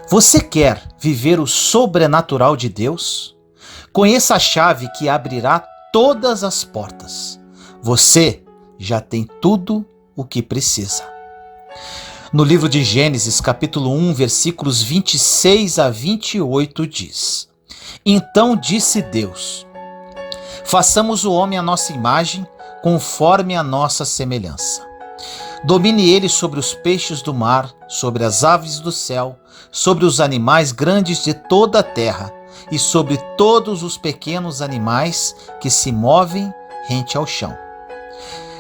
Você quer viver o sobrenatural de Deus? Conheça a chave que abrirá todas as portas. Você já tem tudo o que precisa. No livro de Gênesis, capítulo 1, versículos 26 a 28 diz: Então disse Deus: Façamos o homem à nossa imagem, conforme a nossa semelhança. Domine ele sobre os peixes do mar, sobre as aves do céu, sobre os animais grandes de toda a terra e sobre todos os pequenos animais que se movem rente ao chão.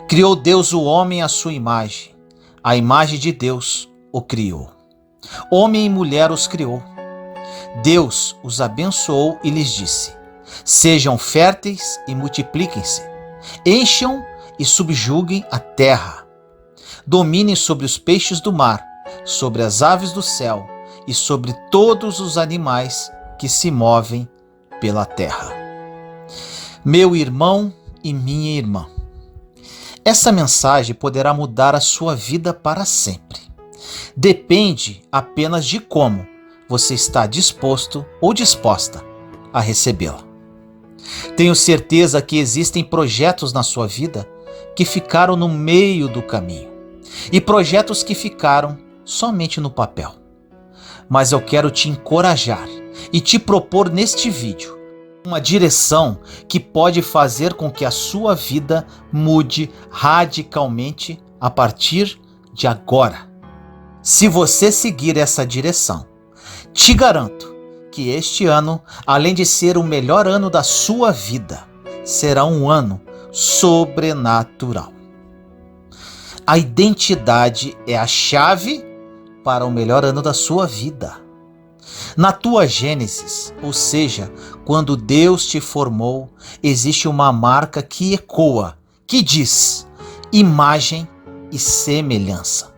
Criou Deus o homem à sua imagem. A imagem de Deus o criou. Homem e mulher os criou. Deus os abençoou e lhes disse: Sejam férteis e multipliquem-se. Encham e subjuguem a terra. Dominem sobre os peixes do mar, sobre as aves do céu e sobre todos os animais que se movem pela terra. Meu irmão e minha irmã, essa mensagem poderá mudar a sua vida para sempre. Depende apenas de como você está disposto ou disposta a recebê-la. Tenho certeza que existem projetos na sua vida que ficaram no meio do caminho e projetos que ficaram somente no papel. Mas eu quero te encorajar e te propor neste vídeo uma direção que pode fazer com que a sua vida mude radicalmente a partir de agora. Se você seguir essa direção, te garanto que este ano, além de ser o melhor ano da sua vida, será um ano sobrenatural. A identidade é a chave para o melhor ano da sua vida. Na tua Gênesis, ou seja, quando Deus te formou, existe uma marca que ecoa, que diz imagem e semelhança.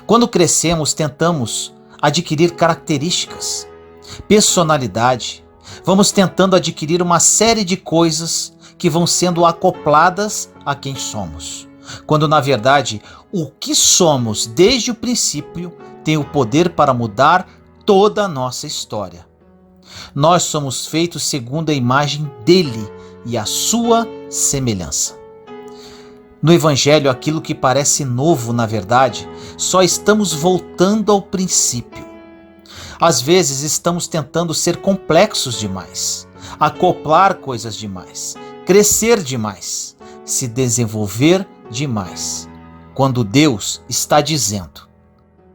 Quando crescemos, tentamos adquirir características, personalidade, vamos tentando adquirir uma série de coisas que vão sendo acopladas a quem somos. Quando na verdade o que somos desde o princípio tem o poder para mudar toda a nossa história. Nós somos feitos segundo a imagem dele e a sua semelhança. No Evangelho, aquilo que parece novo, na verdade, só estamos voltando ao princípio. Às vezes estamos tentando ser complexos demais, acoplar coisas demais, crescer demais, se desenvolver demais, quando Deus está dizendo: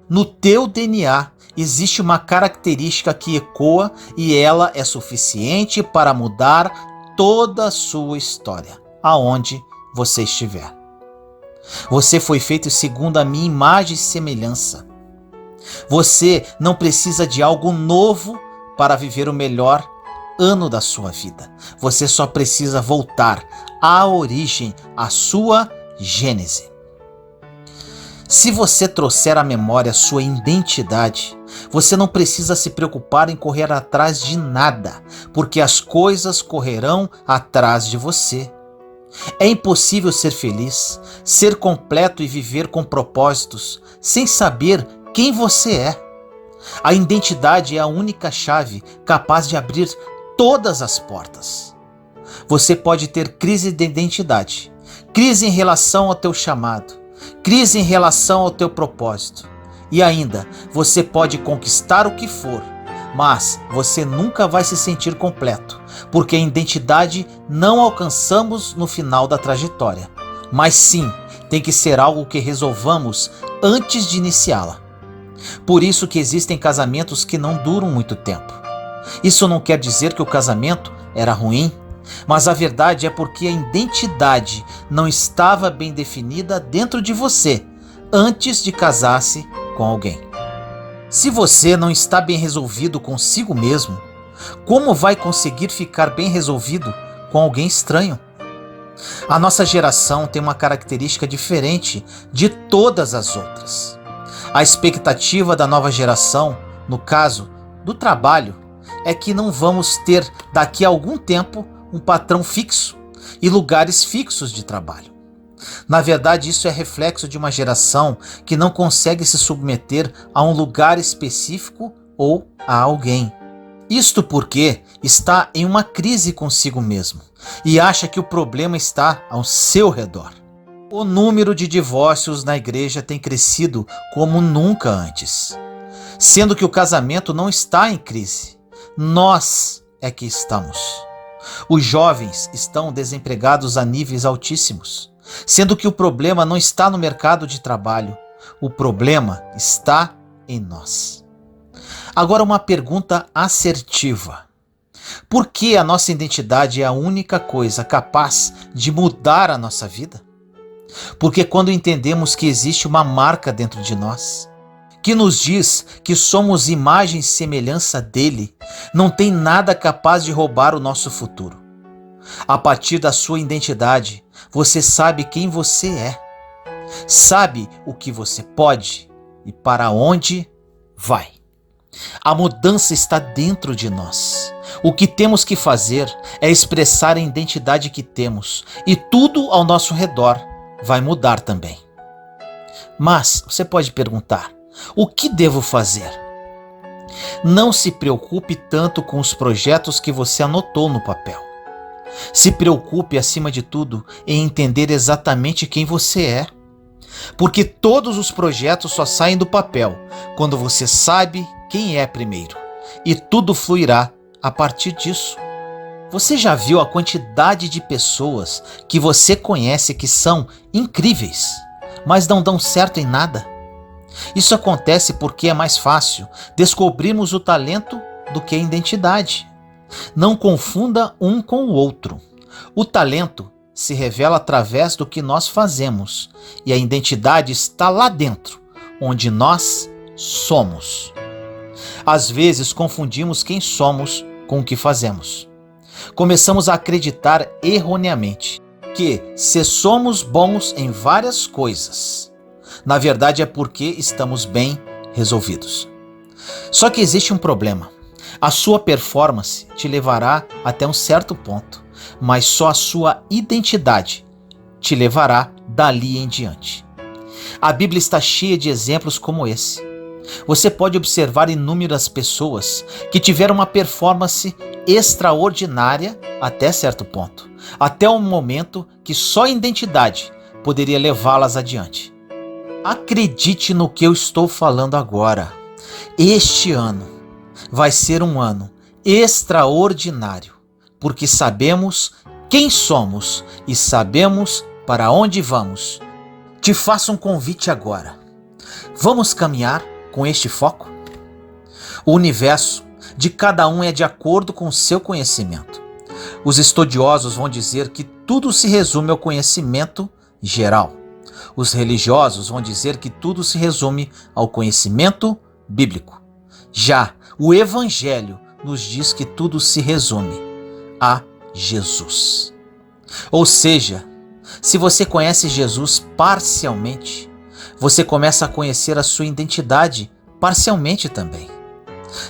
no teu DNA existe uma característica que ecoa e ela é suficiente para mudar toda a sua história, aonde você estiver. Você foi feito segundo a minha imagem e semelhança. Você não precisa de algo novo para viver o melhor ano da sua vida. Você só precisa voltar à origem, à sua Gênese. Se você trouxer à memória sua identidade, você não precisa se preocupar em correr atrás de nada, porque as coisas correrão atrás de você. É impossível ser feliz, ser completo e viver com propósitos sem saber quem você é. A identidade é a única chave capaz de abrir todas as portas. Você pode ter crise de identidade, crise em relação ao teu chamado, crise em relação ao teu propósito. E ainda, você pode conquistar o que for, mas você nunca vai se sentir completo, porque a identidade não alcançamos no final da trajetória. Mas sim, tem que ser algo que resolvamos antes de iniciá-la. Por isso que existem casamentos que não duram muito tempo. Isso não quer dizer que o casamento era ruim, mas a verdade é porque a identidade não estava bem definida dentro de você antes de casar-se com alguém. Se você não está bem resolvido consigo mesmo, como vai conseguir ficar bem resolvido com alguém estranho? A nossa geração tem uma característica diferente de todas as outras. A expectativa da nova geração, no caso do trabalho, é que não vamos ter daqui a algum tempo um patrão fixo e lugares fixos de trabalho. Na verdade, isso é reflexo de uma geração que não consegue se submeter a um lugar específico ou a alguém. Isto porque está em uma crise consigo mesmo e acha que o problema está ao seu redor. O número de divórcios na igreja tem crescido como nunca antes, sendo que o casamento não está em crise. Nós é que estamos. Os jovens estão desempregados a níveis altíssimos, sendo que o problema não está no mercado de trabalho, o problema está em nós. Agora uma pergunta assertiva. Por que a nossa identidade é a única coisa capaz de mudar a nossa vida? Porque quando entendemos que existe uma marca dentro de nós, que nos diz que somos imagem e semelhança dele, não tem nada capaz de roubar o nosso futuro. A partir da sua identidade, você sabe quem você é, sabe o que você pode e para onde vai. A mudança está dentro de nós. O que temos que fazer é expressar a identidade que temos e tudo ao nosso redor vai mudar também. Mas você pode perguntar: o que devo fazer? Não se preocupe tanto com os projetos que você anotou no papel. Se preocupe, acima de tudo, em entender exatamente quem você é. Porque todos os projetos só saem do papel quando você sabe quem é primeiro. E tudo fluirá a partir disso. Você já viu a quantidade de pessoas que você conhece que são incríveis, mas não dão certo em nada? Isso acontece porque é mais fácil descobrirmos o talento do que a identidade. Não confunda um com o outro. O talento se revela através do que nós fazemos e a identidade está lá dentro, onde nós somos. Às vezes confundimos quem somos com o que fazemos. Começamos a acreditar erroneamente que se somos bons em várias coisas, na verdade é porque estamos bem resolvidos. Só que existe um problema. A sua performance te levará até um certo ponto, mas só a sua identidade te levará dali em diante. A Bíblia está cheia de exemplos como esse. Você pode observar inúmeras pessoas que tiveram uma performance extraordinária até certo ponto, até um momento que só a identidade poderia levá-las adiante. Acredite no que eu estou falando agora. Este ano vai ser um ano extraordinário, porque sabemos quem somos e sabemos para onde vamos. Te faço um convite agora. Vamos caminhar com este foco? O universo de cada um é de acordo com o seu conhecimento. Os estudiosos vão dizer que tudo se resume ao conhecimento geral. Os religiosos vão dizer que tudo se resume ao conhecimento bíblico. Já o Evangelho nos diz que tudo se resume a Jesus. Ou seja, se você conhece Jesus parcialmente, você começa a conhecer a sua identidade parcialmente também.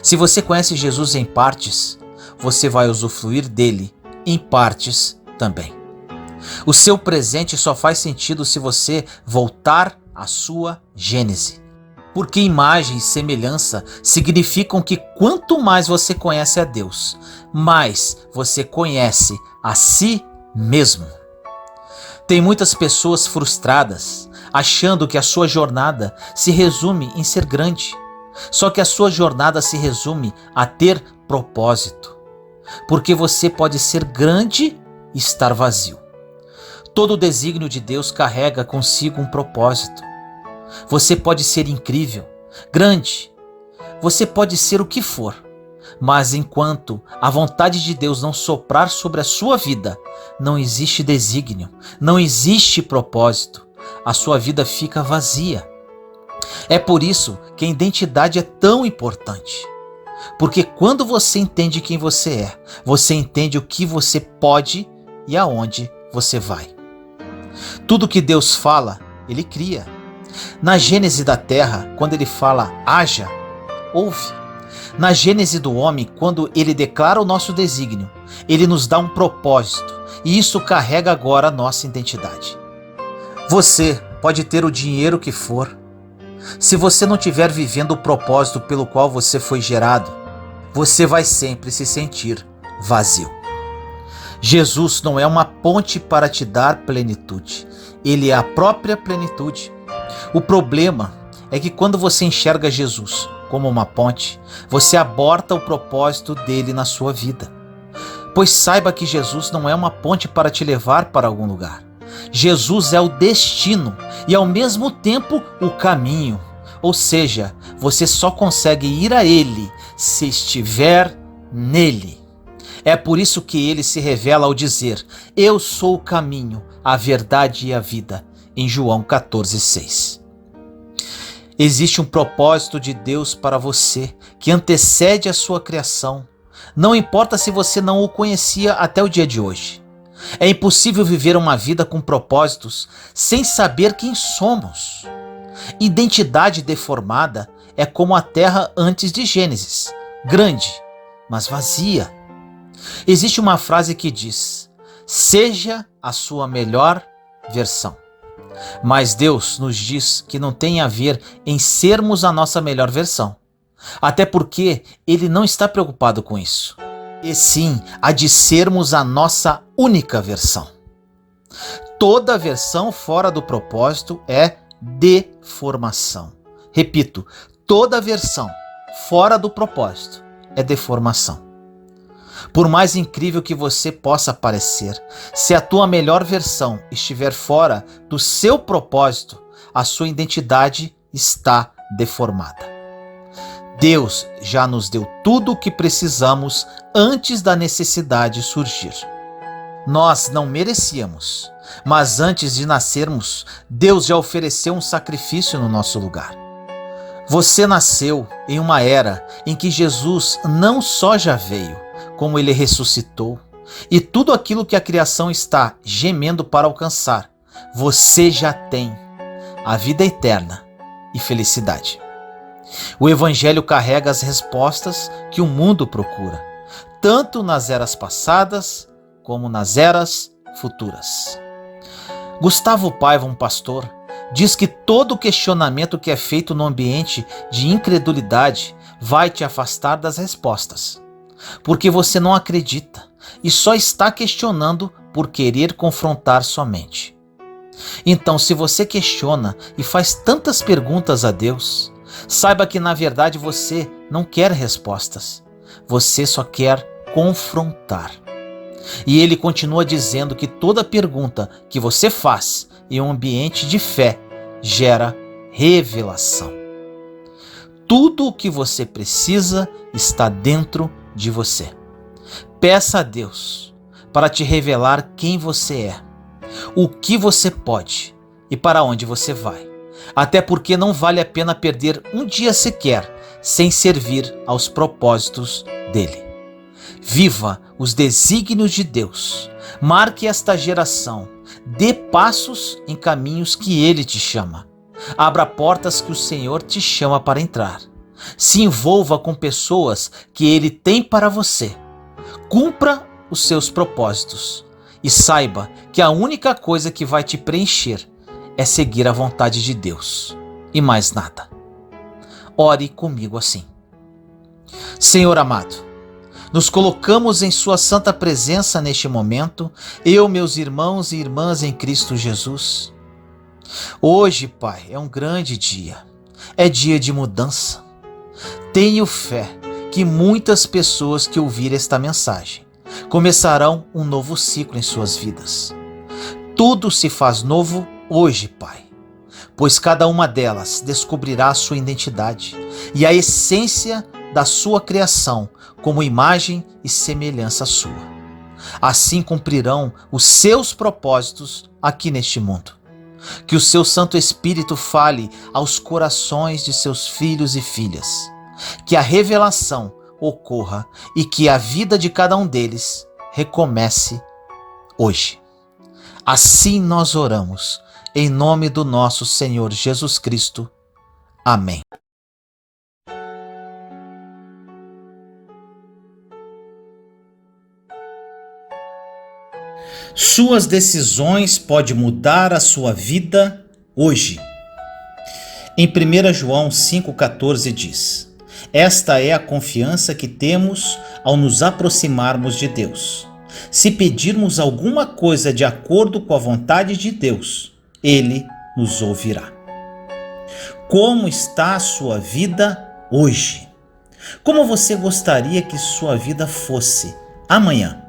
Se você conhece Jesus em partes, você vai usufruir dele em partes também. O seu presente só faz sentido se você voltar à sua gênese. Porque imagem e semelhança significam que quanto mais você conhece a Deus, mais você conhece a si mesmo. Tem muitas pessoas frustradas, achando que a sua jornada se resume em ser grande. Só que a sua jornada se resume a ter propósito. Porque você pode ser grande e estar vazio. Todo o desígnio de Deus carrega consigo um propósito. Você pode ser incrível, grande, você pode ser o que for, mas enquanto a vontade de Deus não soprar sobre a sua vida, não existe desígnio, não existe propósito, a sua vida fica vazia. É por isso que a identidade é tão importante, porque quando você entende quem você é, você entende o que você pode e aonde você vai. Tudo que Deus fala, Ele cria. Na gênese da terra, quando ele fala haja, houve. Na gênese do homem, quando ele declara o nosso desígnio, ele nos dá um propósito e isso carrega agora a nossa identidade. Você pode ter o dinheiro que for, Se você não estiver vivendo o propósito pelo qual você foi gerado, você vai sempre se sentir vazio. Jesus não é uma ponte para te dar plenitude. Ele é a própria plenitude. O problema é que quando você enxerga Jesus como uma ponte, você aborta o propósito dele na sua vida. Pois saiba que Jesus não é uma ponte para te levar para algum lugar. Jesus é o destino e ao mesmo tempo o caminho. Ou seja, você só consegue ir a ele se estiver nele. É por isso que ele se revela ao dizer: eu sou o caminho, a verdade e a vida, em João 14,6. Existe um propósito de Deus para você que antecede a sua criação. Não importa se você não o conhecia até o dia de hoje. É impossível viver uma vida com propósitos sem saber quem somos. Identidade deformada é como a terra antes de Gênesis, grande, mas vazia. Existe uma frase que diz: seja a sua melhor versão. Mas Deus nos diz que não tem a ver em sermos a nossa melhor versão. Até porque Ele não está preocupado com isso. E sim, a de sermos a nossa única versão. Toda versão fora do propósito é deformação. Repito, toda versão fora do propósito é deformação. Por mais incrível que você possa parecer, se a tua melhor versão estiver fora do seu propósito, a sua identidade está deformada. Deus já nos deu tudo o que precisamos antes da necessidade surgir. Nós não merecíamos, mas antes de nascermos, Deus já ofereceu um sacrifício no nosso lugar. Você nasceu em uma era em que Jesus não só já veio, como ele ressuscitou, e tudo aquilo que a criação está gemendo para alcançar, você já tem: a vida eterna e felicidade. O Evangelho carrega as respostas que o mundo procura, tanto nas eras passadas como nas eras futuras. Gustavo Paiva, um pastor, diz que todo questionamento que é feito no ambiente de incredulidade vai te afastar das respostas, porque você não acredita e só está questionando por querer confrontar somente. Então, se você questiona e faz tantas perguntas a Deus, saiba que na verdade você não quer respostas, você só quer confrontar. E ele continua dizendo que toda pergunta que você faz em um ambiente de fé gera revelação. Tudo o que você precisa está dentro de você. Peça a Deus para te revelar quem você é, o que você pode e para onde você vai. Até porque não vale a pena perder um dia sequer sem servir aos propósitos dele. Viva os desígnios de Deus. Marque esta geração. Dê passos em caminhos que ele te chama. Abra portas que o Senhor te chama para entrar. Se envolva com pessoas que ele tem para você. Cumpra os seus propósitos. E saiba que a única coisa que vai te preencher é seguir a vontade de Deus. E mais nada. Ore comigo assim. Senhor amado, nos colocamos em sua santa presença neste momento, eu, meus irmãos e irmãs em Cristo Jesus. Hoje, Pai, é um grande dia. É dia de mudança. Tenho fé que muitas pessoas que ouvirem esta mensagem começarão um novo ciclo em suas vidas. Tudo se faz novo hoje, Pai, pois cada uma delas descobrirá a sua identidade e a essência da sua criação como imagem e semelhança sua. Assim cumprirão os seus propósitos aqui neste mundo. Que o seu Santo Espírito fale aos corações de seus filhos e filhas. Que a revelação ocorra e que a vida de cada um deles recomece hoje. Assim nós oramos, em nome do nosso Senhor Jesus Cristo. Amém. Suas decisões podem mudar a sua vida hoje. Em 1 João 5,14 diz: Esta é a confiança que temos ao nos aproximarmos de Deus. Se pedirmos alguma coisa de acordo com a vontade de Deus, Ele nos ouvirá. Como está a sua vida hoje? Como você gostaria que sua vida fosse amanhã?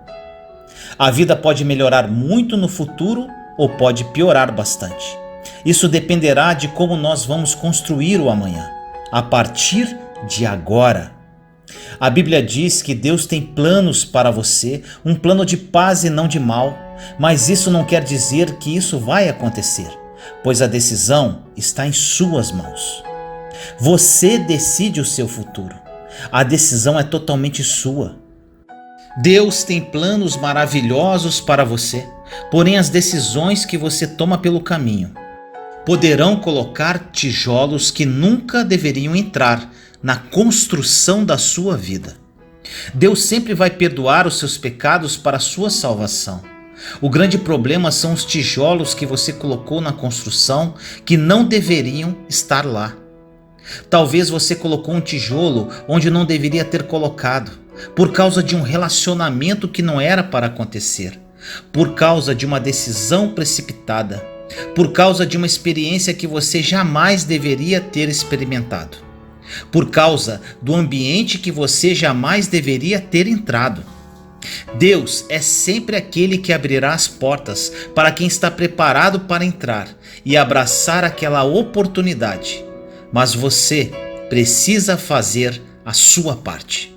A vida pode melhorar muito no futuro ou pode piorar bastante. Isso dependerá de como nós vamos construir o amanhã, a partir de agora. A Bíblia diz que Deus tem planos para você, um plano de paz e não de mal, mas isso não quer dizer que isso vai acontecer, pois a decisão está em suas mãos. Você decide o seu futuro. A decisão é totalmente sua. Deus tem planos maravilhosos para você, porém as decisões que você toma pelo caminho poderão colocar tijolos que nunca deveriam entrar na construção da sua vida. Deus sempre vai perdoar os seus pecados para a sua salvação. O grande problema são os tijolos que você colocou na construção que não deveriam estar lá. Talvez você colocou um tijolo onde não deveria ter colocado, por causa de um relacionamento que não era para acontecer, por causa de uma decisão precipitada, por causa de uma experiência que você jamais deveria ter experimentado, por causa do ambiente que você jamais deveria ter entrado. Deus é sempre aquele que abrirá as portas para quem está preparado para entrar e abraçar aquela oportunidade, mas você precisa fazer a sua parte.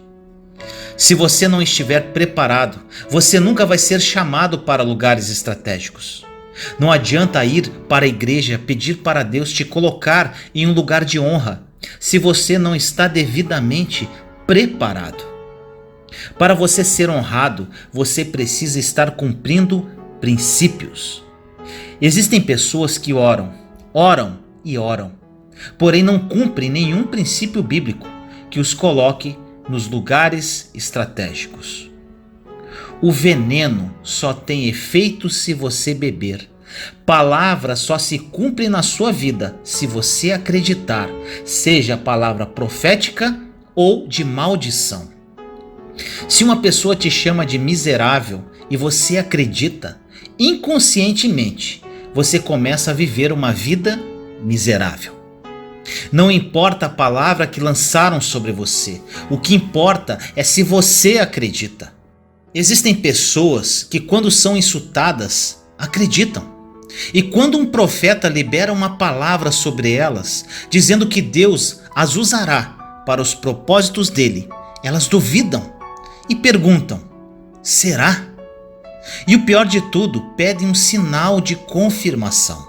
Se você não estiver preparado, você nunca vai ser chamado para lugares estratégicos. Não adianta ir para a igreja pedir para Deus te colocar em um lugar de honra, se você não está devidamente preparado. Para você ser honrado, você precisa estar cumprindo princípios. Existem pessoas que oram e oram, porém não cumprem nenhum princípio bíblico que os coloque nos lugares estratégicos. O veneno só tem efeito se você beber. Palavra só se cumpre na sua vida se você acreditar, seja palavra profética ou de maldição. Se uma pessoa te chama de miserável e você acredita, inconscientemente você começa a viver uma vida miserável. Não importa a palavra que lançaram sobre você, o que importa é se você acredita. Existem pessoas que, quando são insultadas, acreditam. E quando um profeta libera uma palavra sobre elas, dizendo que Deus as usará para os propósitos dele, elas duvidam e perguntam: será? E o pior de tudo, pedem um sinal de confirmação.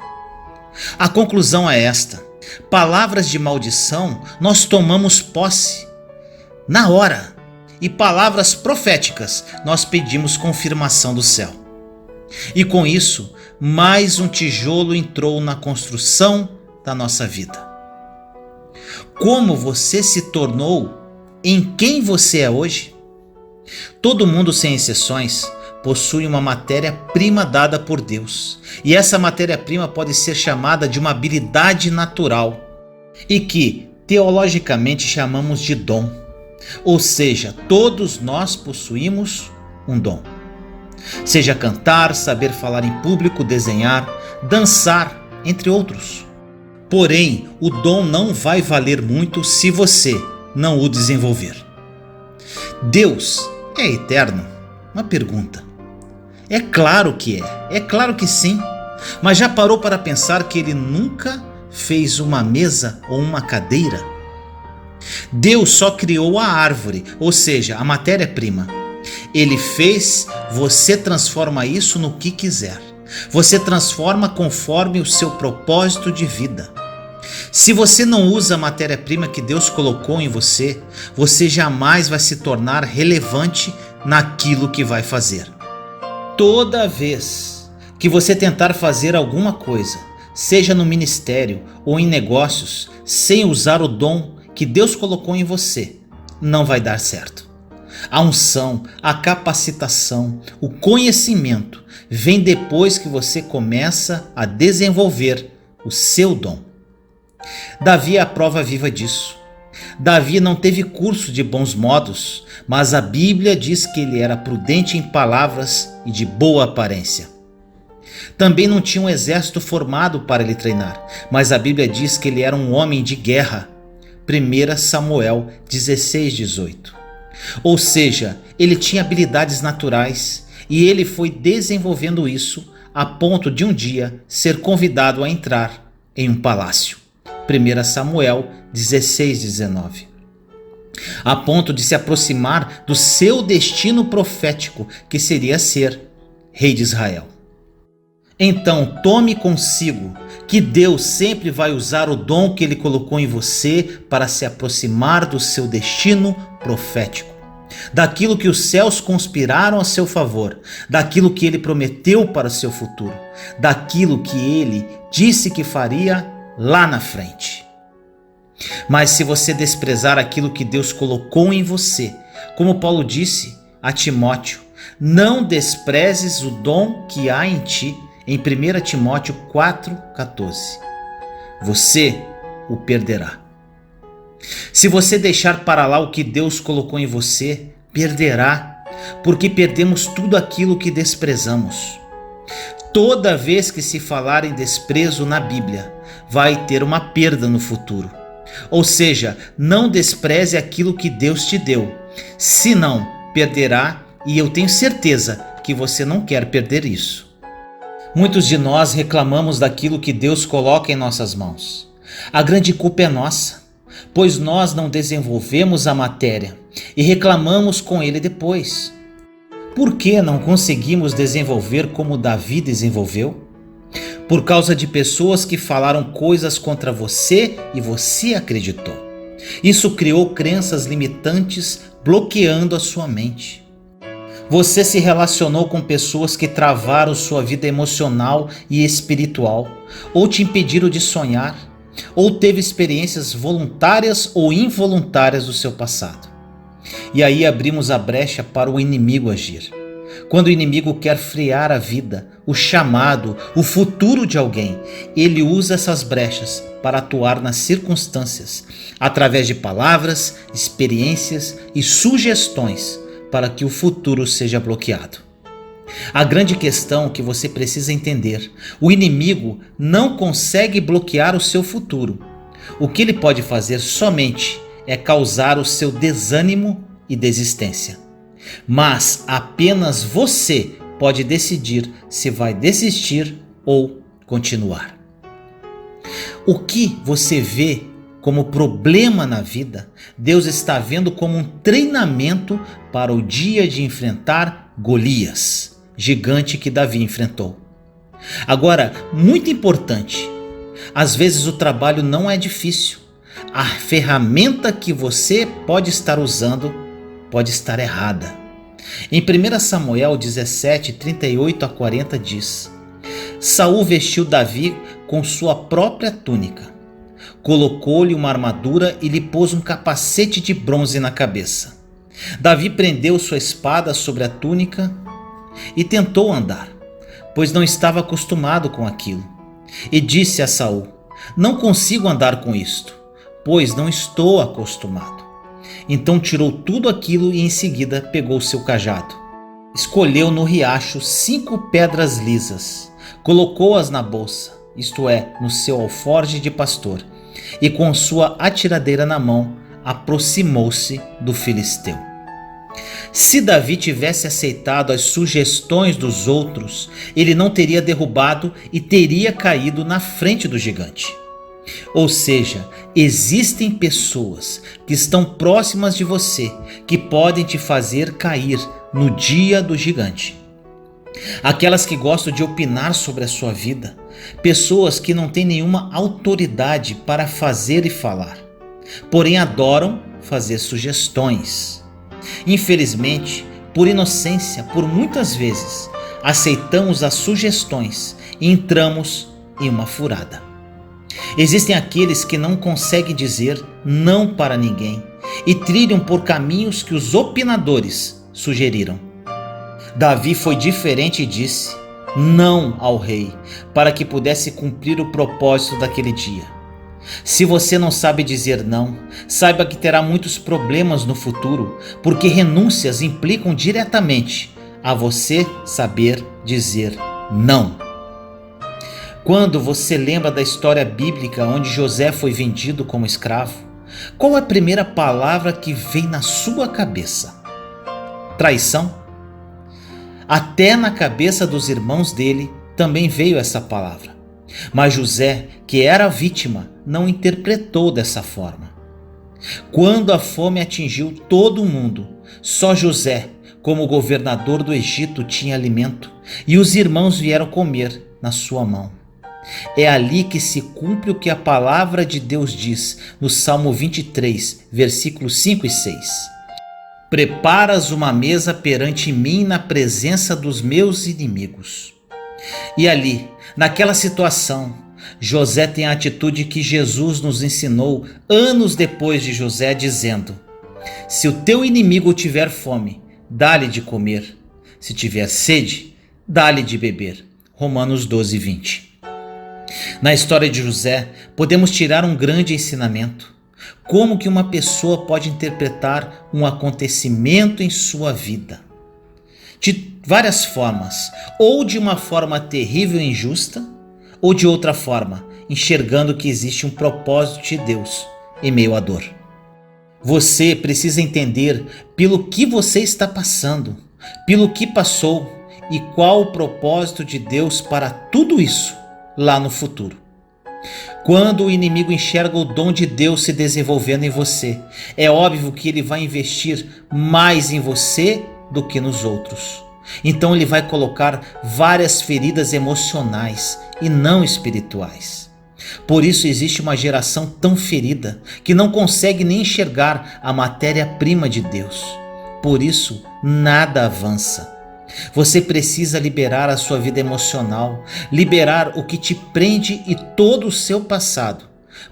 A conclusão é esta: palavras de maldição nós tomamos posse na hora, e palavras proféticas nós pedimos confirmação do céu. E com isso, mais um tijolo entrou na construção da nossa vida. Como você se tornou em quem você é hoje? Todo mundo, sem exceções, possui uma matéria-prima dada por Deus. E essa matéria-prima pode ser chamada de uma habilidade natural e que, teologicamente, chamamos de dom. Ou seja, todos nós possuímos um dom. Seja cantar, saber falar em público, desenhar, dançar, entre outros. Porém, o dom não vai valer muito se você não o desenvolver. Deus é eterno? Uma pergunta. É claro que é claro que sim. Mas já parou para pensar que ele nunca fez uma mesa ou uma cadeira? Deus só criou a árvore, ou seja, a matéria-prima. Ele fez, você transforma isso no que quiser. Você transforma conforme o seu propósito de vida. Se você não usa a matéria-prima que Deus colocou em você, você jamais vai se tornar relevante naquilo que vai fazer. Toda vez que você tentar fazer alguma coisa, seja no ministério ou em negócios, sem usar o dom que Deus colocou em você, não vai dar certo. A unção, a capacitação, o conhecimento vem depois que você começa a desenvolver o seu dom. Davi é a prova viva disso. Davi não teve curso de bons modos, mas a Bíblia diz que ele era prudente em palavras e de boa aparência. Também não tinha um exército formado para ele treinar, mas a Bíblia diz que ele era um homem de guerra. 1 Samuel 16:18. Ou seja, ele tinha habilidades naturais e ele foi desenvolvendo isso a ponto de um dia ser convidado a entrar em um palácio. 1 Samuel 16:19. A ponto de se aproximar do seu destino profético, que seria ser rei de Israel. Então tome consigo que Deus sempre vai usar o dom que Ele colocou em você para se aproximar do seu destino profético, daquilo que os céus conspiraram a seu favor, daquilo que Ele prometeu para o seu futuro, daquilo que Ele disse que faria lá na frente. Mas se você desprezar aquilo que Deus colocou em você, como Paulo disse a Timóteo, não desprezes o dom que há em ti, em 1 Timóteo 4,14. Você o perderá. Se você deixar para lá o que Deus colocou em você, perderá, porque perdemos tudo aquilo que desprezamos. Toda vez que se falar em desprezo na Bíblia, vai ter uma perda no futuro. Ou seja, não despreze aquilo que Deus te deu, senão perderá, e eu tenho certeza que você não quer perder isso. Muitos de nós reclamamos daquilo que Deus coloca em nossas mãos. A grande culpa é nossa, pois nós não desenvolvemos a matéria e reclamamos com Ele depois. Por que não conseguimos desenvolver como Davi desenvolveu? Por causa de pessoas que falaram coisas contra você e você acreditou. Isso criou crenças limitantes, bloqueando a sua mente. Você se relacionou com pessoas que travaram sua vida emocional e espiritual, ou te impediram de sonhar, ou teve experiências voluntárias ou involuntárias do seu passado. E aí abrimos a brecha para o inimigo agir. Quando o inimigo quer frear a vida, o chamado, o futuro de alguém, ele usa essas brechas para atuar nas circunstâncias, através de palavras, experiências e sugestões, para que o futuro seja bloqueado. A grande questão que você precisa entender: o inimigo não consegue bloquear o seu futuro. O que ele pode fazer somente é causar o seu desânimo e desistência. Mas apenas você pode decidir se vai desistir ou continuar. O que você vê como problema na vida, Deus está vendo como um treinamento para o dia de enfrentar Golias, gigante que Davi enfrentou. Agora, muito importante, às vezes o trabalho não é difícil. A ferramenta que você pode estar usando pode estar errada. Em 1 Samuel 17, 38 a 40 diz: Saul vestiu Davi com sua própria túnica, colocou-lhe uma armadura e lhe pôs um capacete de bronze na cabeça. Davi prendeu sua espada sobre a túnica e tentou andar, pois não estava acostumado com aquilo. E disse a Saul: Não consigo andar com isto, pois não estou acostumado. Então tirou tudo aquilo e em seguida pegou seu cajado. Escolheu no riacho 5 pedras lisas, colocou-as na bolsa, isto é, no seu alforje de pastor, e com sua atiradeira na mão, aproximou-se do filisteu. Se Davi tivesse aceitado as sugestões dos outros, ele não teria derrubado e teria caído na frente do gigante. Ou seja, existem pessoas que estão próximas de você que podem te fazer cair no dia do gigante. Aquelas que gostam de opinar sobre a sua vida, pessoas que não têm nenhuma autoridade para fazer e falar, porém adoram fazer sugestões. Infelizmente, por inocência, por muitas vezes, aceitamos as sugestões e entramos em uma furada. Existem aqueles que não conseguem dizer não para ninguém e trilham por caminhos que os opinadores sugeriram. Davi foi diferente e disse não ao rei, para que pudesse cumprir o propósito daquele dia. Se você não sabe dizer não, saiba que terá muitos problemas no futuro, porque renúncias implicam diretamente a você saber dizer não. Quando você lembra da história bíblica onde José foi vendido como escravo, qual é a primeira palavra que vem na sua cabeça? Traição? Até na cabeça dos irmãos dele também veio essa palavra. Mas José, que era vítima, não interpretou dessa forma. Quando a fome atingiu todo o mundo, só José, como governador do Egito, tinha alimento, e os irmãos vieram comer na sua mão. É ali que se cumpre o que a palavra de Deus diz no Salmo 23, versículos 5 e 6. Preparas uma mesa perante mim na presença dos meus inimigos. E ali, naquela situação, José tem a atitude que Jesus nos ensinou anos depois de José, dizendo: se o teu inimigo tiver fome, dá-lhe de comer. Se tiver sede, dá-lhe de beber. Romanos 12, 20. Na história de José, podemos tirar um grande ensinamento. Como que uma pessoa pode interpretar um acontecimento em sua vida? De várias formas, ou de uma forma terrível e injusta, ou de outra forma, enxergando que existe um propósito de Deus em meio à dor. Você precisa entender pelo que você está passando, pelo que passou e qual o propósito de Deus para tudo isso lá no futuro. Quando o inimigo enxerga o dom de Deus se desenvolvendo em você, é óbvio que ele vai investir mais em você do que nos outros. Então ele vai colocar várias feridas emocionais e não espirituais. Por isso existe uma geração tão ferida que não consegue nem enxergar a matéria-prima de Deus. Por isso nada avança. Você precisa liberar a sua vida emocional, liberar o que te prende e todo o seu passado,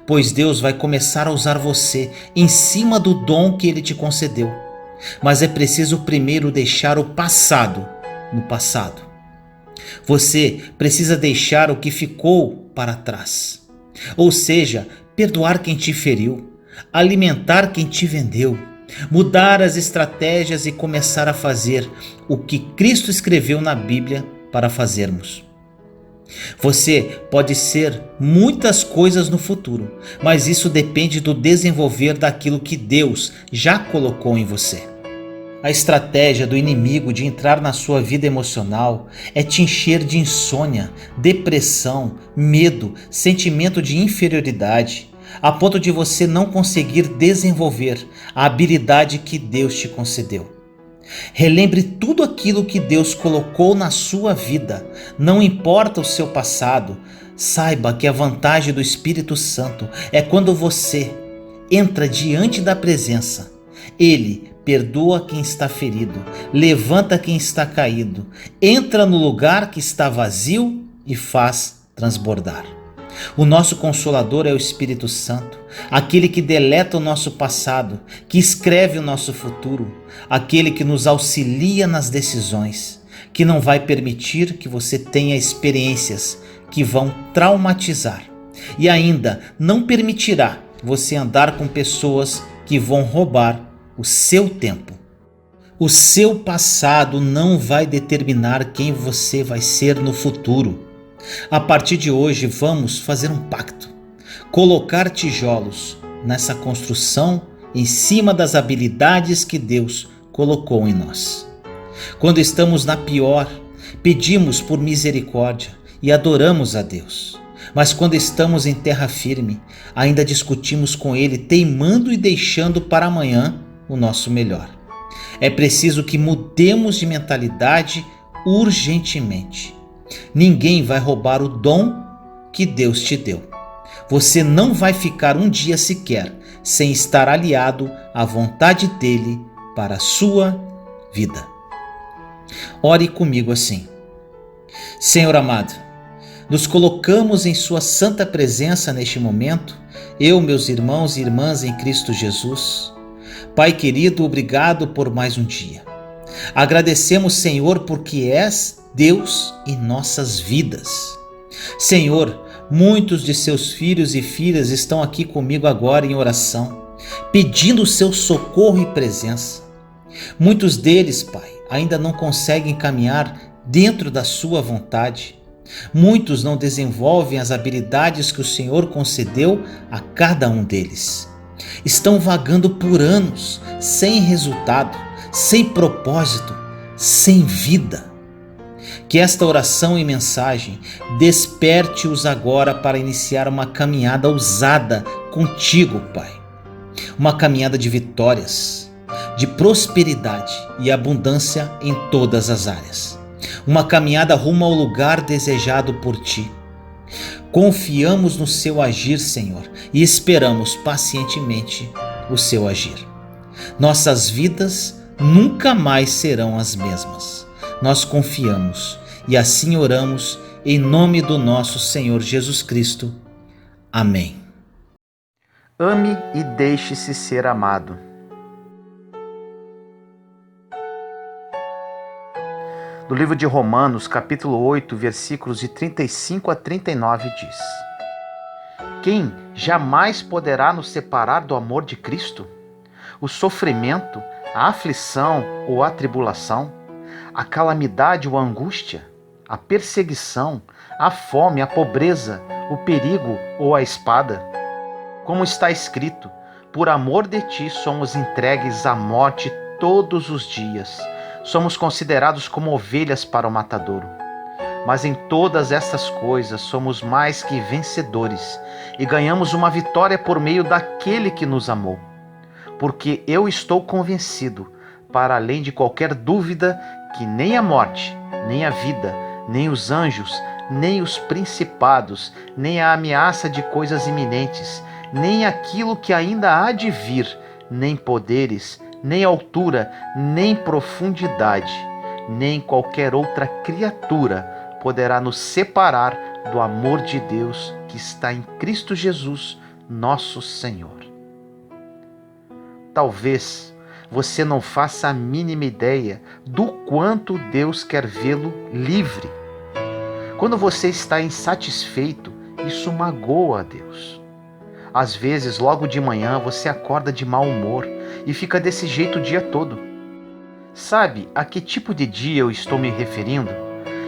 pois Deus vai começar a usar você em cima do dom que Ele te concedeu. Mas é preciso primeiro deixar o passado no passado. Você precisa deixar o que ficou para trás. Ou seja, perdoar quem te feriu, alimentar quem te vendeu, mudar as estratégias e começar a fazer o que Cristo escreveu na Bíblia para fazermos. Você pode ser muitas coisas no futuro, mas isso depende do desenvolver daquilo que Deus já colocou em você. A estratégia do inimigo de entrar na sua vida emocional é te encher de insônia, depressão, medo, sentimento de inferioridade, a ponto de você não conseguir desenvolver a habilidade que Deus te concedeu. Relembre tudo aquilo que Deus colocou na sua vida, não importa o seu passado. Saiba que a vantagem do Espírito Santo é quando você entra diante da presença. Ele perdoa quem está ferido, levanta quem está caído, entra no lugar que está vazio e faz transbordar. O nosso Consolador é o Espírito Santo, aquele que deleta o nosso passado, que escreve o nosso futuro, aquele que nos auxilia nas decisões, que não vai permitir que você tenha experiências que vão traumatizar e ainda não permitirá você andar com pessoas que vão roubar o seu tempo. O seu passado não vai determinar quem você vai ser no futuro. A partir de hoje vamos fazer um pacto, colocar tijolos nessa construção em cima das habilidades que Deus colocou em nós. Quando estamos na pior, pedimos por misericórdia e adoramos a Deus. Mas quando estamos em terra firme, ainda discutimos com Ele, teimando e deixando para amanhã o nosso melhor. É preciso que mudemos de mentalidade urgentemente. Ninguém vai roubar o dom que Deus te deu. Você não vai ficar um dia sequer sem estar aliado à vontade dele para a sua vida. Ore comigo assim: Senhor amado, nos colocamos em sua santa presença neste momento, eu, meus irmãos e irmãs em Cristo Jesus. Pai querido, obrigado por mais um dia. Agradecemos, Senhor, porque és Deus em nossas vidas. Senhor, Muitos de seus filhos e filhas estão aqui comigo agora em oração, pedindo o seu socorro e presença. Muitos deles, Pai, ainda não conseguem caminhar dentro da sua vontade. Muitos não desenvolvem as habilidades que o Senhor concedeu a cada um deles. Estão vagando por anos, sem resultado, sem propósito, sem vida. Que esta oração e mensagem desperte-os agora para iniciar uma caminhada ousada contigo, Pai. Uma caminhada de vitórias, de prosperidade e abundância em todas as áreas. Uma caminhada rumo ao lugar desejado por Ti. Confiamos no Seu agir, Senhor, e esperamos pacientemente o Seu agir. Nossas vidas nunca mais serão as mesmas. Nós confiamos e assim oramos em nome do nosso Senhor Jesus Cristo. Amém. Ame e deixe-se ser amado. No livro de Romanos, capítulo 8, versículos de 35 a 39 diz: Quem jamais poderá nos separar do amor de Cristo? O sofrimento, a aflição ou a tribulação, a calamidade ou a angústia, a perseguição, a fome, a pobreza, o perigo ou a espada? Como está escrito, por amor de ti somos entregues à morte todos os dias. Somos considerados como ovelhas para o matadouro. Mas em todas estas coisas somos mais que vencedores e ganhamos uma vitória por meio daquele que nos amou. Porque eu estou convencido, para além de qualquer dúvida, que nem a morte, nem a vida, nem os anjos, nem os principados, nem a ameaça de coisas iminentes, nem aquilo que ainda há de vir, nem poderes, nem altura, nem profundidade, nem qualquer outra criatura poderá nos separar do amor de Deus que está em Cristo Jesus, nosso Senhor. Talvez você não faça a mínima ideia do quanto Deus quer vê-lo livre. Quando você está insatisfeito, isso magoa a Deus. Às vezes, logo de manhã, você acorda de mau humor e fica desse jeito o dia todo. Sabe a que tipo de dia eu estou me referindo?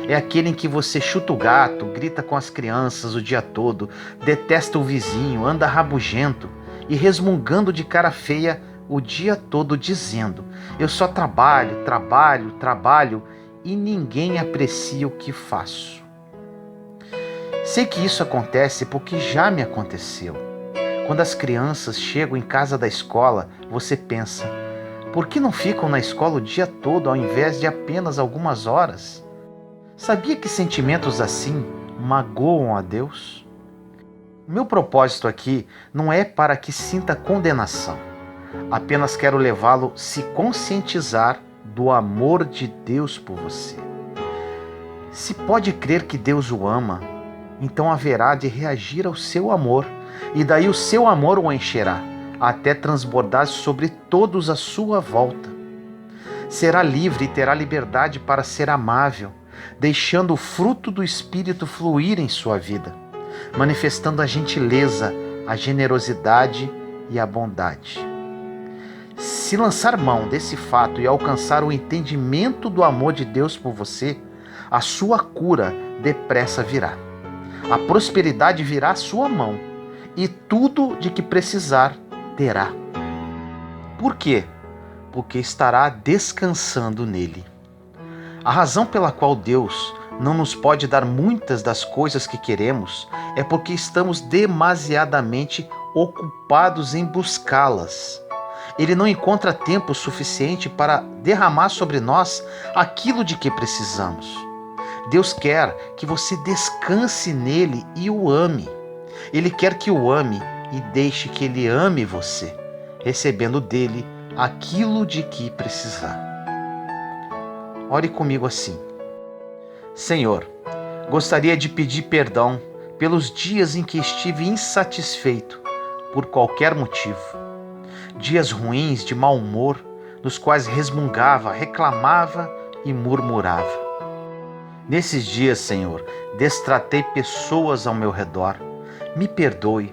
É aquele em que você chuta o gato, grita com as crianças o dia todo, detesta o vizinho, anda rabugento e resmungando de cara feia o dia todo dizendo: eu só trabalho, trabalho, trabalho e ninguém aprecia o que faço. Sei que isso acontece porque já me aconteceu. Quando as crianças chegam em casa da escola, você pensa: por que não ficam na escola o dia todo ao invés de apenas algumas horas? Sabia que sentimentos assim magoam a Deus? O meu propósito aqui não é para que sinta condenação. Apenas quero levá-lo a se conscientizar do amor de Deus por você. Se pode crer que Deus o ama, então haverá de reagir ao seu amor, e daí o seu amor o encherá, até transbordar sobre todos à sua volta. Será livre e terá liberdade para ser amável, deixando o fruto do Espírito fluir em sua vida, manifestando a gentileza, a generosidade e a bondade. Se lançar mão desse fato e alcançar o entendimento do amor de Deus por você, a sua cura depressa virá. A prosperidade virá à sua mão e tudo de que precisar terá. Por quê? Porque estará descansando nele. A razão pela qual Deus não nos pode dar muitas das coisas que queremos é porque estamos demasiadamente ocupados em buscá-las. Ele não encontra tempo suficiente para derramar sobre nós aquilo de que precisamos. Deus quer que você descanse nele e o ame. Ele quer que o ame e deixe que ele ame você, recebendo dele aquilo de que precisar. Ore comigo assim: Senhor, gostaria de pedir perdão pelos dias em que estive insatisfeito por qualquer motivo. Dias ruins de mau humor, nos quais resmungava, reclamava e murmurava. Nesses dias, Senhor, destratei pessoas ao meu redor. Me perdoe.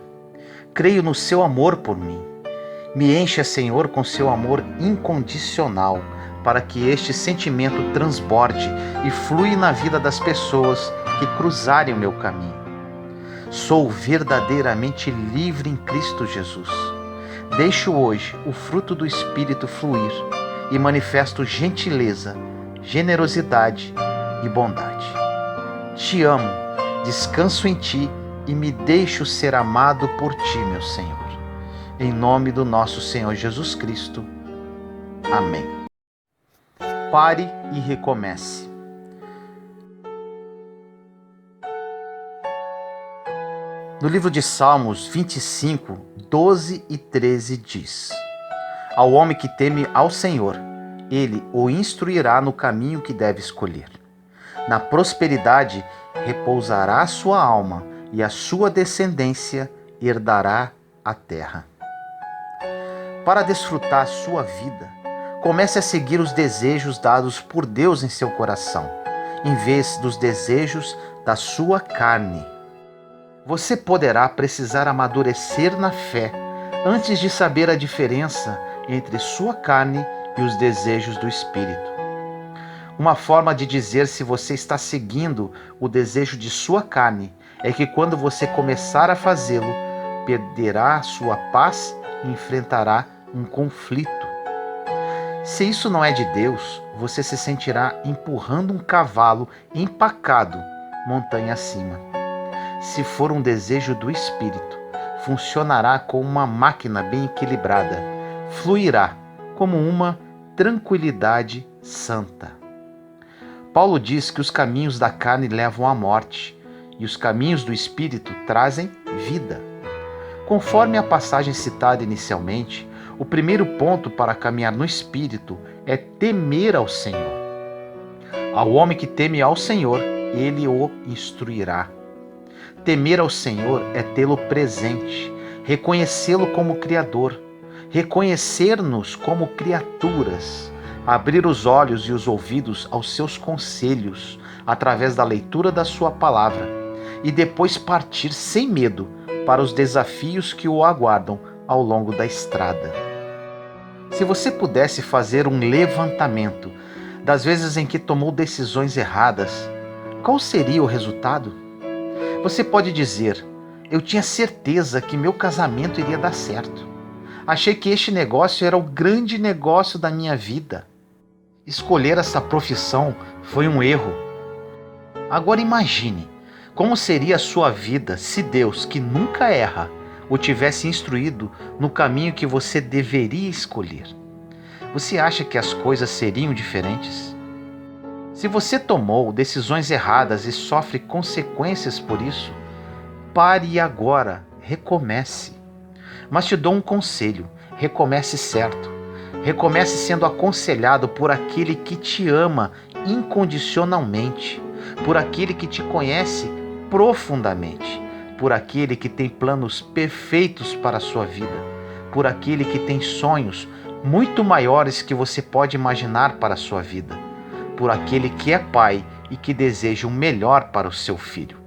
Creio no seu amor por mim. Me encha, Senhor, com seu amor incondicional, para que este sentimento transborde e flui na vida das pessoas que cruzarem o meu caminho. Sou verdadeiramente livre em Cristo Jesus. Deixo hoje o fruto do Espírito fluir e manifesto gentileza, generosidade e bondade. Te amo, descanso em Ti e me deixo ser amado por Ti, meu Senhor. Em nome do nosso Senhor Jesus Cristo. Amém. Pare e recomece. No livro de Salmos 25, 12 e 13 diz: Ao homem que teme ao Senhor, ele o instruirá no caminho que deve escolher. Na prosperidade repousará a sua alma, e a sua descendência herdará a terra. Para desfrutar a sua vida, comece a seguir os desejos dados por Deus em seu coração, em vez dos desejos da sua carne. Você poderá precisar amadurecer na fé antes de saber a diferença entre sua carne e os desejos do Espírito. Uma forma de dizer se você está seguindo o desejo de sua carne é que quando você começar a fazê-lo, perderá sua paz e enfrentará um conflito. Se isso não é de Deus, você se sentirá empurrando um cavalo empacado montanha acima. Se for um desejo do Espírito, funcionará como uma máquina bem equilibrada, fluirá como uma tranquilidade santa. Paulo diz que os caminhos da carne levam à morte e os caminhos do Espírito trazem vida. Conforme a passagem citada inicialmente, o primeiro ponto para caminhar no Espírito é temer ao Senhor. Ao homem que teme ao Senhor, ele o instruirá. Temer ao Senhor é tê-lo presente, reconhecê-lo como Criador, reconhecer-nos como criaturas, abrir os olhos e os ouvidos aos seus conselhos através da leitura da sua palavra e depois partir sem medo para os desafios que o aguardam ao longo da estrada. Se você pudesse fazer um levantamento das vezes em que tomou decisões erradas, qual seria o resultado? Você pode dizer: eu tinha certeza que meu casamento iria dar certo. Achei que este negócio era o grande negócio da minha vida. Escolher essa profissão foi um erro. Agora imagine como seria a sua vida se Deus, que nunca erra, o tivesse instruído no caminho que você deveria escolher. Você acha que as coisas seriam diferentes? Se você tomou decisões erradas e sofre consequências por isso, pare agora, recomece. Mas te dou um conselho: recomece certo. Recomece sendo aconselhado por aquele que te ama incondicionalmente, por aquele que te conhece profundamente, por aquele que tem planos perfeitos para a sua vida, por aquele que tem sonhos muito maiores que você pode imaginar para a sua vida, por aquele que é pai e que deseja o melhor para o seu filho.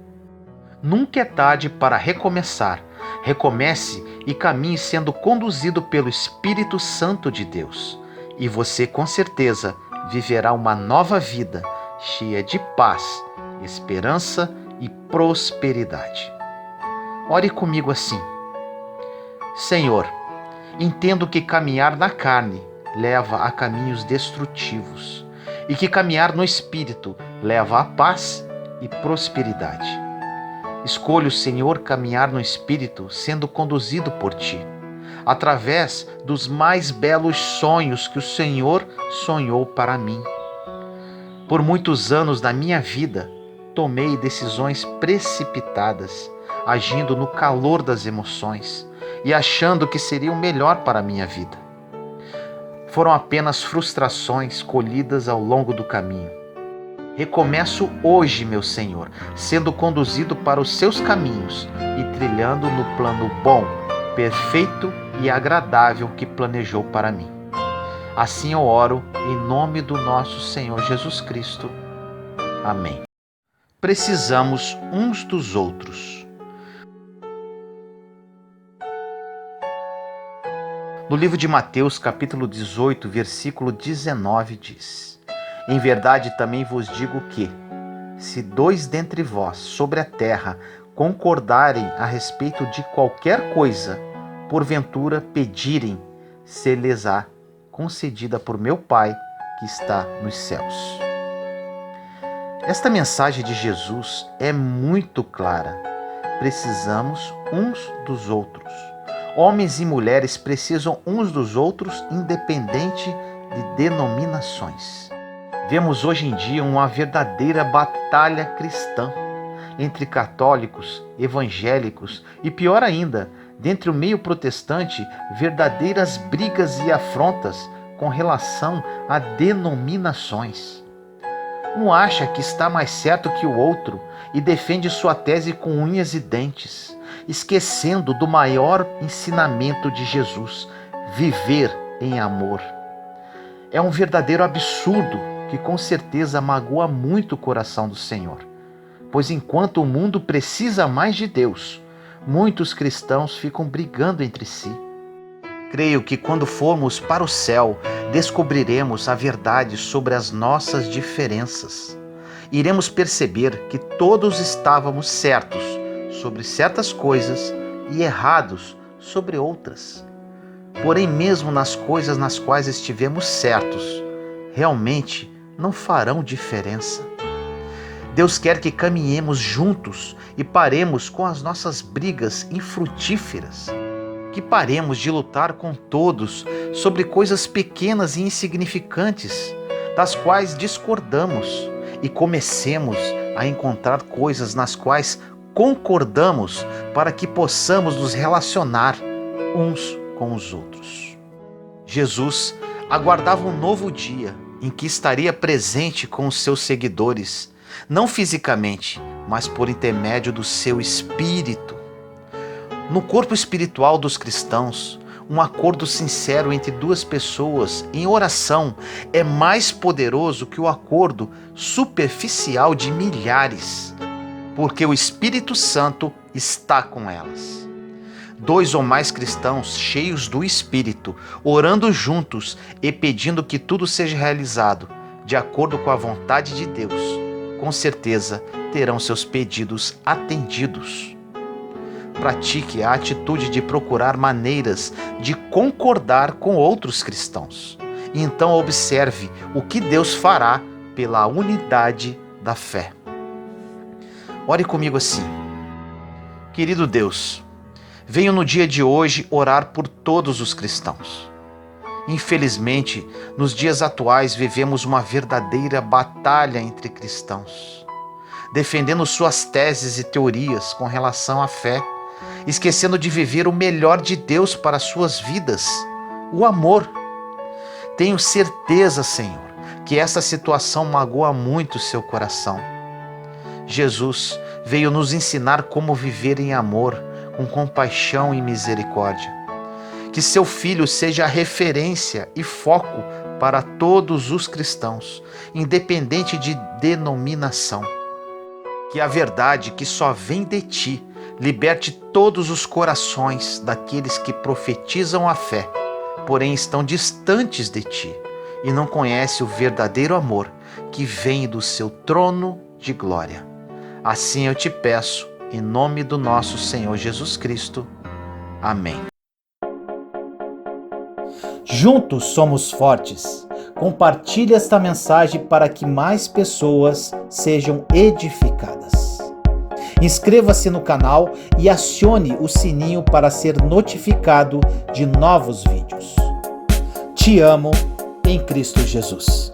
Nunca é tarde para recomeçar. Recomece e caminhe sendo conduzido pelo Espírito Santo de Deus. E você, com certeza, viverá uma nova vida, cheia de paz, esperança e prosperidade. Ore comigo assim: Senhor, entendo que caminhar na carne leva a caminhos destrutivos e que caminhar no Espírito leva a paz e prosperidade. Escolho, Senhor, caminhar no Espírito sendo conduzido por Ti, através dos mais belos sonhos que o Senhor sonhou para mim. Por muitos anos da minha vida, tomei decisões precipitadas, agindo no calor das emoções e achando que seria o melhor para a minha vida. Foram apenas frustrações colhidas ao longo do caminho. Recomeço hoje, meu Senhor, sendo conduzido para os seus caminhos e trilhando no plano bom, perfeito e agradável que planejou para mim. Assim eu oro em nome do nosso Senhor Jesus Cristo. Amém. precisamos uns dos outros. No livro de Mateus, capítulo 18, versículo 19, diz: Em verdade também vos digo que, se 2 dentre vós sobre a terra concordarem a respeito de qualquer coisa, porventura pedirem, ser-lhes-á concedida por meu Pai que está nos céus. Esta mensagem de Jesus é muito clara. Precisamos uns dos outros. Homens e mulheres precisam uns dos outros, independente de denominações. Vemos hoje em dia uma verdadeira batalha cristã entre católicos, evangélicos e, pior ainda, dentre o meio protestante, verdadeiras brigas e afrontas com relação a denominações. Um acha que está mais certo que o outro e defende sua tese com unhas e dentes, esquecendo do maior ensinamento de Jesus: viver em amor. É um verdadeiro absurdo que com certeza magoa muito o coração do Senhor, pois enquanto o mundo precisa mais de Deus, muitos cristãos ficam brigando entre si. Creio que quando formos para o céu, descobriremos a verdade sobre as nossas diferenças. Iremos perceber que todos estávamos certos sobre certas coisas e errados sobre outras. Porém, mesmo nas coisas nas quais estivemos certos, realmente não farão diferença. Deus quer que caminhemos juntos e paremos com as nossas brigas infrutíferas. Que paremos de lutar com todos sobre coisas pequenas e insignificantes, das quais discordamos, e comecemos a encontrar coisas nas quais concordamos para que possamos nos relacionar uns com os outros. Jesus aguardava um novo dia em que estaria presente com os seus seguidores, não fisicamente, mas por intermédio do seu Espírito. No corpo espiritual dos cristãos, um acordo sincero entre 2 pessoas em oração é mais poderoso que o acordo superficial de milhares, porque o Espírito Santo está com elas. 2 ou mais cristãos cheios do Espírito, orando juntos e pedindo que tudo seja realizado de acordo com a vontade de Deus, com certeza terão seus pedidos atendidos. Pratique a atitude de procurar maneiras de concordar com outros cristãos. E então observe o que Deus fará pela unidade da fé. Ore comigo assim: Querido Deus, venho no dia de hoje orar por todos os cristãos. Infelizmente, nos dias atuais vivemos uma verdadeira batalha entre cristãos, defendendo suas teses e teorias com relação à fé, esquecendo de viver o melhor de Deus para suas vidas, o amor. Tenho certeza, Senhor, que essa situação magoa muito seu coração. Jesus veio nos ensinar como viver em amor, com compaixão e misericórdia. Que seu Filho seja a referência e foco para todos os cristãos, independente de denominação. Que a verdade que só vem de Ti liberte todos os corações daqueles que profetizam a fé, porém estão distantes de Ti e não conhecem o verdadeiro amor que vem do seu trono de glória. Assim eu te peço, em nome do nosso Senhor Jesus Cristo. Amém. Juntos somos fortes. Compartilhe esta mensagem para que mais pessoas sejam edificadas. Inscreva-se no canal e acione o sininho para ser notificado de novos vídeos. Te amo em Cristo Jesus.